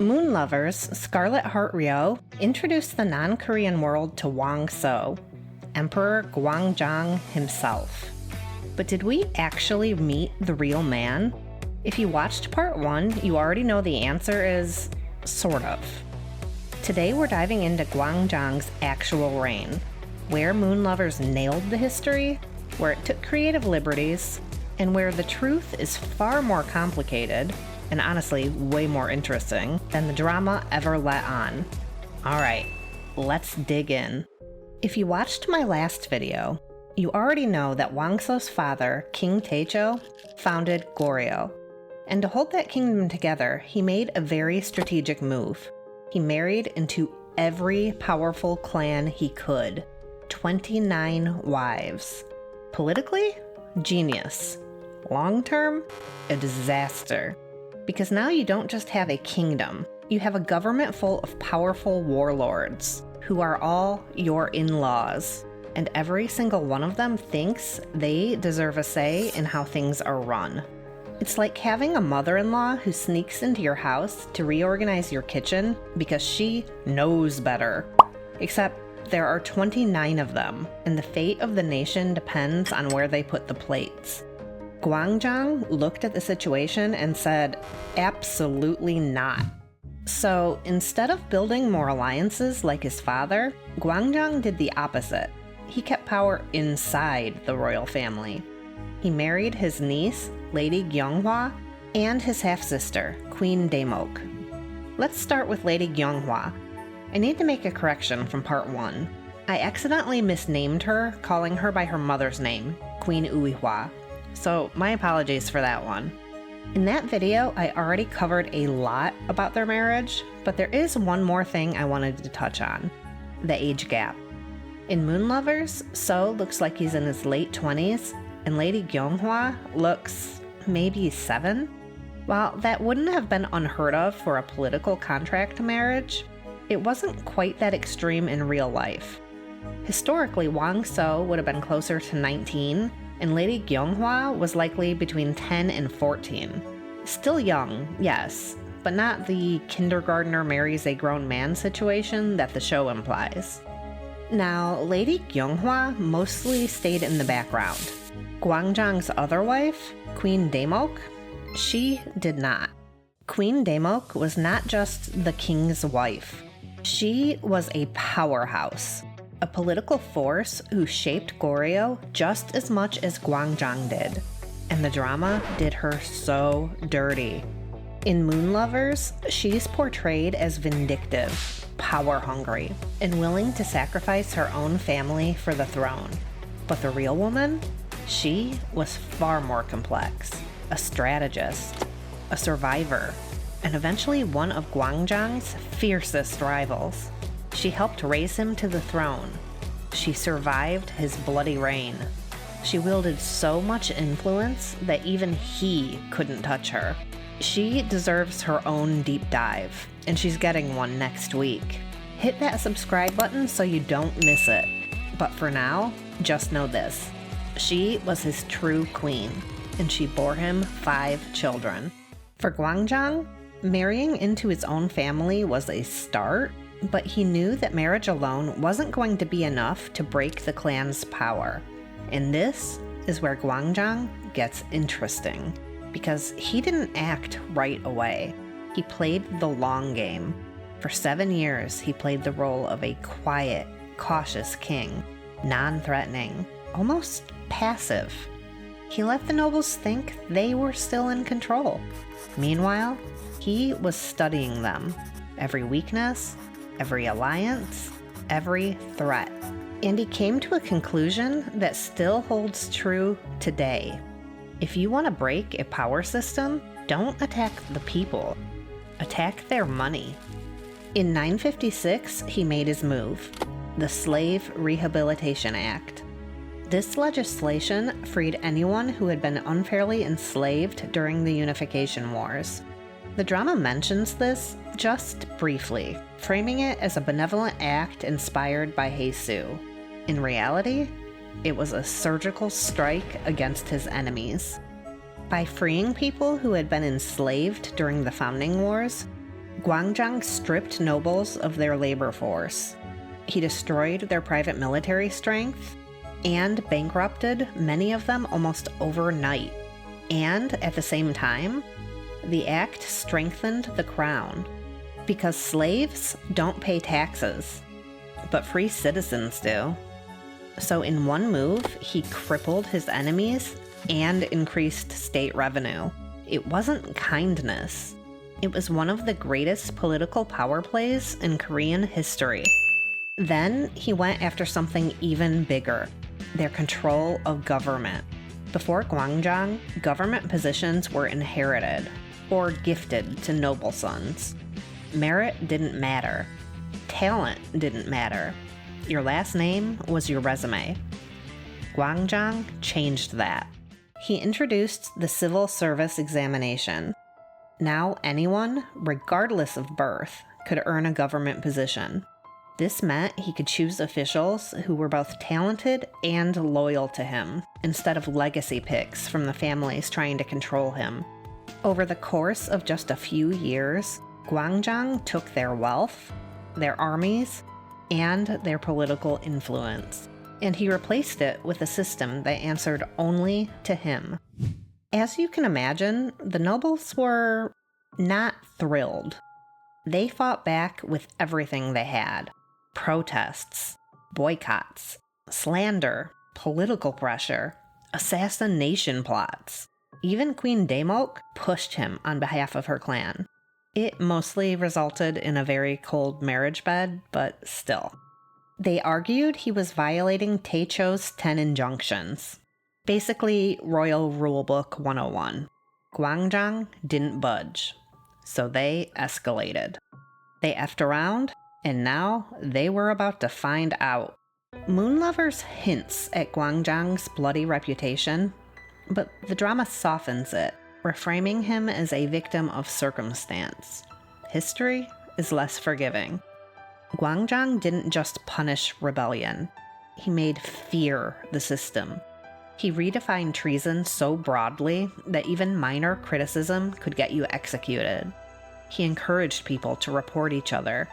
Moon Lovers, Scarlet Heart Ryeo introduced the non-Korean world to Wang So, Emperor Gwangjong himself. But did we actually meet the real man? If you watched part 1, you already know the answer is sort of. Today we're diving into Gwangjong's actual reign, where Moon Lovers nailed the history, where it took creative liberties, and where the truth is far more complicated, and honestly way more interesting, than the drama ever let on. Alright, let's dig in. If you watched my last video, you already know that Wang So's father, King Taejo, founded Goryeo. And to hold that kingdom together, he made a very strategic move. He married into every powerful clan he could. 29 wives. Politically, genius. Long-term, a disaster. Because now you don't just have a kingdom, you have a government full of powerful warlords, who are all your in-laws, and every single one of them thinks they deserve a say in how things are run. It's like having a mother-in-law who sneaks into your house to reorganize your kitchen because she knows better. Except there are 29 of them, and the fate of the nation depends on where they put the plates. Gwangjong looked at the situation and said, absolutely not. So instead of building more alliances like his father, Gwangjong did the opposite. He kept power inside the royal family. He married his niece, Lady Gyeonghwa, and his half-sister, Queen Daemok. Let's start with Lady Gyeonghwa. I need to make a correction from part 1. I accidentally misnamed her, calling her by her mother's name, Queen Uihwa. So my apologies for that one. In that video, I already covered a lot about their marriage, but there is one more thing I wanted to touch on: the age gap. In Moon Lovers, So looks like he's in his late 20s, and Lady Gyeonghwa looks maybe 7. While that wouldn't have been unheard of for a political contract marriage, it wasn't quite that extreme in real life. Historically, Wang So would have been closer to 19, and Lady Gyeonghwa was likely between 10 and 14. Still young, yes, but not the kindergartner marries a grown man situation that the show implies. Now, Lady Gyeonghwa mostly stayed in the background. Gwangjong's other wife, Queen Daemok, she did not. Queen Daemok was not just the king's wife. She was a powerhouse. A political force who shaped Goryeo just as much as Gwangjong did. And the drama did her so dirty. In Moon Lovers, she's portrayed as vindictive, power-hungry, and willing to sacrifice her own family for the throne. But the real woman? She was far more complex. A strategist, a survivor, and eventually one of Gwangjong's fiercest rivals. She helped raise him to the throne. She survived his bloody reign. She wielded so much influence that even he couldn't touch her. She deserves her own deep dive, and she's getting one next week. Hit that subscribe button so you don't miss it. But for now, just know this: she was his true queen, and she bore him 5 children. For Gwangjong, marrying into his own family was a start, but he knew that marriage alone wasn't going to be enough to break the clan's power. And this is where Gwangjong gets interesting, because he didn't act right away. He played the long game. For 7 years, he played the role of a quiet, cautious king, non-threatening, almost passive. He let the nobles think they were still in control. Meanwhile, he was studying them, every weakness, every alliance, every threat. And he came to a conclusion that still holds true today. If you want to break a power system, don't attack the people. Attack their money. In 956, he made his move, the Slave Rehabilitation Act. This legislation freed anyone who had been unfairly enslaved during the Unification Wars. The drama mentions this just briefly, framing it as a benevolent act inspired by Haesu. In reality, it was a surgical strike against his enemies. By freeing people who had been enslaved during the Founding Wars, Gwangjong stripped nobles of their labor force. He destroyed their private military strength and bankrupted many of them almost overnight. And at the same time, the act strengthened the crown because slaves don't pay taxes, but free citizens do. So in one move, he crippled his enemies and increased state revenue. It wasn't kindness. It was one of the greatest political power plays in Korean history. Then he went after something even bigger, their control of government. Before Gwangjong, government positions were inherited or gifted to noble sons. Merit didn't matter. Talent didn't matter. Your last name was your resume. Gwangjong changed that. He introduced the civil service examination. Now anyone, regardless of birth, could earn a government position. This meant he could choose officials who were both talented and loyal to him, instead of legacy picks from the families trying to control him. Over the course of just a few years, Gwangjong took their wealth, their armies, and their political influence, and he replaced it with a system that answered only to him. As you can imagine, the nobles were not thrilled. They fought back with everything they had. Protests, boycotts, slander, political pressure, assassination plots. Even Queen Daemok pushed him on behalf of her clan. It mostly resulted in a very cold marriage bed, but still. They argued he was violating Taejo's 10 injunctions. Basically, Royal Rulebook 101. Gwangjong didn't budge, so they escalated. They effed around, and now they were about to find out. Moonlovers hints at Gwangjong's bloody reputation, but the drama softens it, reframing him as a victim of circumstance. History is less forgiving. Gwangjong didn't just punish rebellion. He made fear the system. He redefined treason so broadly that even minor criticism could get you executed. He encouraged people to report each other.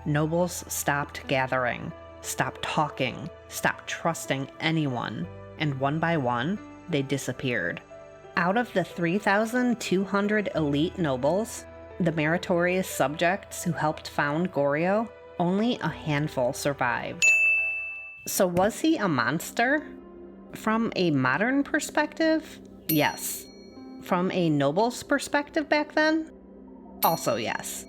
Nobles stopped gathering, stopped talking, stopped trusting anyone, and one by one, they disappeared. Out of the 3,200 elite nobles, the meritorious subjects who helped found Goryeo, only a handful survived. So was he a monster? From a modern perspective, yes. From a noble's perspective back then, also yes.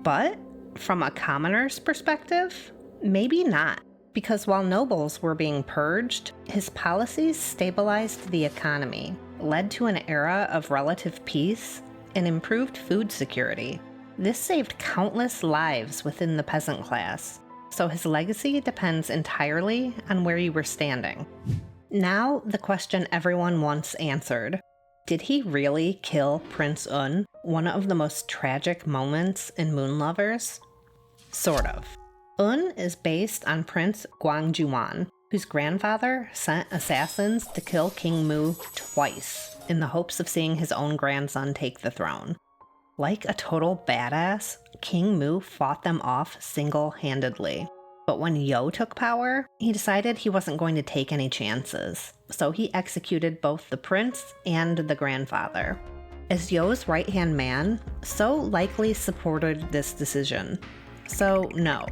But from a commoner's perspective, maybe not. Because while nobles were being purged, his policies stabilized the economy, led to an era of relative peace, and improved food security. This saved countless lives within the peasant class, so his legacy depends entirely on where you were standing. Now, the question everyone wants answered. Did he really kill Prince Un, one of the most tragic moments in Moonlovers? Sort of. Un is based on Prince Gwangjong, whose grandfather sent assassins to kill King Mu twice in the hopes of seeing his own grandson take the throne. Like a total badass, King Mu fought them off single-handedly. But when Yo took power, he decided he wasn't going to take any chances, so he executed both the prince and the grandfather. As Yo's right-hand man, So likely supported this decision. So no,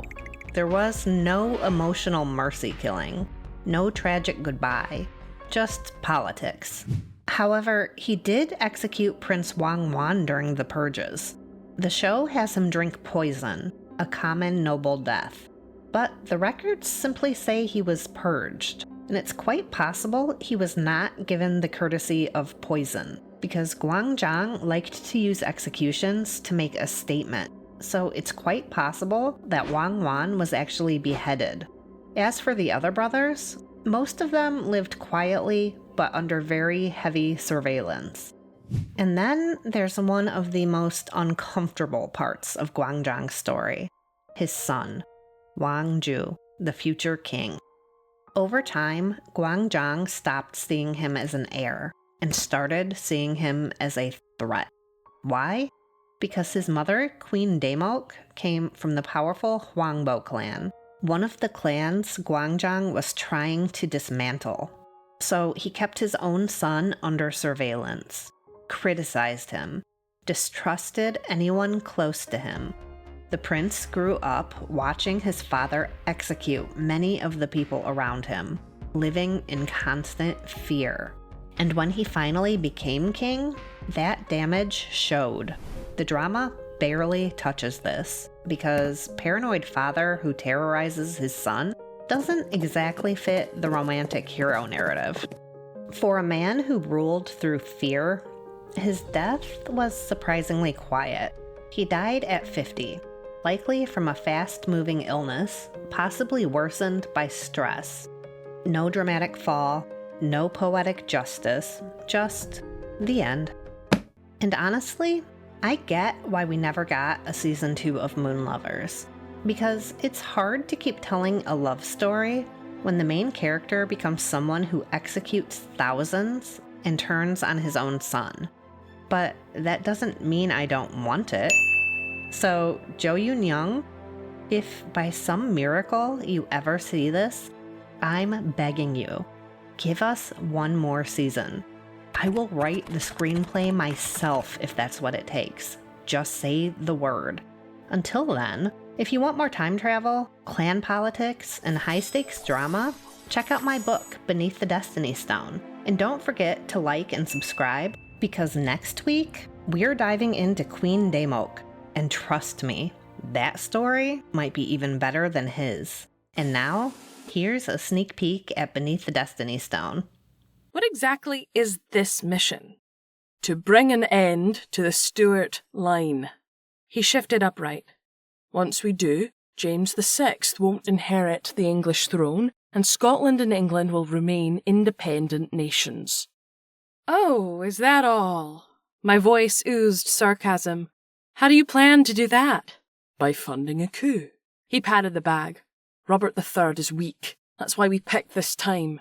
there was no emotional mercy killing, no tragic goodbye, just politics. However, he did execute Prince Wang Wan during the Purges. The show has him drink poison, a common noble death. But the records simply say he was purged, and it's quite possible he was not given the courtesy of poison, because Gwangjong liked to use executions to make a statement, so it's quite possible that Wang Wan was actually beheaded. As for the other brothers, most of them lived quietly, but under very heavy surveillance. And then there's one of the most uncomfortable parts of Gwangjong's story, his son, Wang Ju, the future king. Over time, Gwangjong stopped seeing him as an heir and started seeing him as a threat. Why? because his mother, Queen Daemok, came from the powerful Hwangbo clan, one of the clans Gwangjong was trying to dismantle. So he kept his own son under surveillance, criticized him, distrusted anyone close to him. The prince grew up watching his father execute many of the people around him, living in constant fear. And when he finally became king, that damage showed. The drama barely touches this, because paranoid father who terrorizes his son doesn't exactly fit the romantic hero narrative. For a man who ruled through fear, his death was surprisingly quiet. He died at 50, likely from a fast-moving illness, possibly worsened by stress. No dramatic fall, no poetic justice, just the end. And honestly, I get why we never got a season 2 of Moon Lovers, because it's hard to keep telling a love story when the main character becomes someone who executes thousands and turns on his own son. But that doesn't mean I don't want it. So, Jo Yoon-young, if by some miracle you ever see this, I'm begging you, give us one more season. I will write the screenplay myself if that's what it takes. Just say the word. Until then, if you want more time travel, clan politics, and high-stakes drama, check out my book, Beneath the Destiny Stone. And don't forget to like and subscribe, because next week, we're diving into Queen Daemok. And trust me, that story might be even better than his. And now, here's a sneak peek at Beneath the Destiny Stone. What exactly is this mission? To bring an end to the Stuart line. He shifted upright. Once we do, James VI won't inherit the English throne, and Scotland and England will remain independent nations. Oh, is that all? My voice oozed sarcasm. How do you plan to do that? By funding a coup. He patted the bag. Robert III is weak. That's why we picked this time.